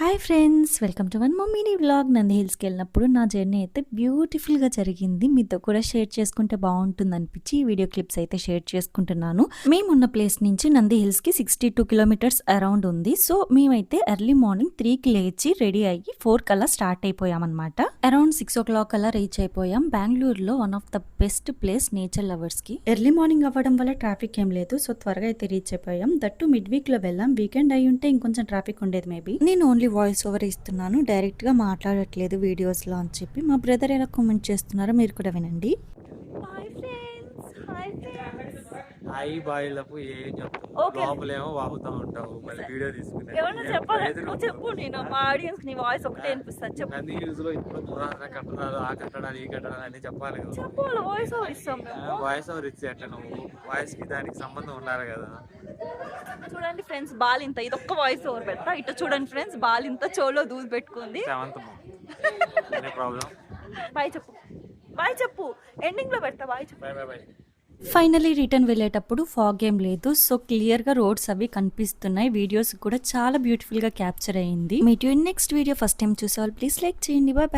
Hi friends, welcome to one more mini vlog. Nandi హిల్స్కి వెళ్ళినప్పుడు నా జర్నీ అయితే బ్యూటిఫుల్గా జరిగింది. మీతో కూడా షేర్ చేసుకుంటే బాగుంటుంది అనిపించి ఈ వీడియో క్లిప్స్ అయితే షేర్ చేసుకుంటున్నాను. మేమున్న ప్లేస్ నుంచి నంది హిల్స్కి 62 కిలోమీటర్స్ అరౌండ్ ఉంది. సో మేమైతే ఎర్లీ మార్నింగ్ 3కి లేచి రెడీ అయ్యి 4 కల్లా స్టార్ట్ అయిపోయాం అనమాట. అరౌండ్ 6 o'clock అలా రీచ్ అయిపోయాం. బెంగళూరులో one of the best place nature లవర్స్కి. ఎర్లీ మార్నింగ్ అవ్వడం వల్ల ట్రాఫిక్ ఏం లేదు. సో త్వరగా అయితే రీచ్ అయిపోయాం. దట్టు మిడ్ వీక్లో వెళ్ళాం. వీకెండ్ అయి ఉంటే ఇంకొంచెం ట్రాఫిక్ ఉండేది మేబీ. నేను ఓన్లీ వాయిస్ ఓవర్ ఇస్తున్నాను, డైరెక్ట్ గా మాట్లాడట్లేదు వీడియోస్ లో అని చెప్పి మా బ్రదర్ ఎలా కామెంట్ చేస్తున్నారో మీరు కూడా వినండి. హాయ్ బాయ్లకు ఏం చెప్తావు, లోపలేమో వాగుతా ఉంటావు, మళ్ళీ వీడియో తీసుకునే చెప్పు. నేను మా ఆడియన్స్ నీ వాయిస్ ఒకటే అనిపిస్తుంది. చెప్పు. నంది హిల్స్ లో ఇప్పుడు పురాతన కట్టడాలు, ఆ కట్టడాలు, ఈ కట్టడాలు అన్ని చెప్పాలి కదా. చెప్పాలి, వాయిస్ ఓవర్ ఇస్తాం మేము. వాయిస్ ఓవర్ ఇచ్చి అట్లా నువ్వు వాయిస్ కి దానికి సంబంధం ఉండాలి కదా. చూడండి ఫ్రెండ్స్, బాలింత ఇది ఒక్క వాయిస్ ఓవర్ పెడతా. ఇటు చూడండి ఫ్రెండ్స్, బాలింత చోలో దూసి పెట్టుకుంది. ప్రాబ్లం. బాయ్ చెప్పు, బాయ్ చెప్పు. ఎండింగ్ లో పెడతా. బాయ్ చెప్పు. Bye bye bye. Finally return వెళ్ళేటప్పుడు ఫాగ్ ఏం లేదు. సో క్లియర్ గా రోడ్స్ అవి కనిపిస్తున్నాయి. వీడియోస్ కూడా చాలా బ్యూటిఫుల్ గా క్యాప్చర్ అయ్యింది. Meet you in next video. First time చూసే వాళ్ళు ప్లీజ్ లైక్ చేయండి. Bye bye.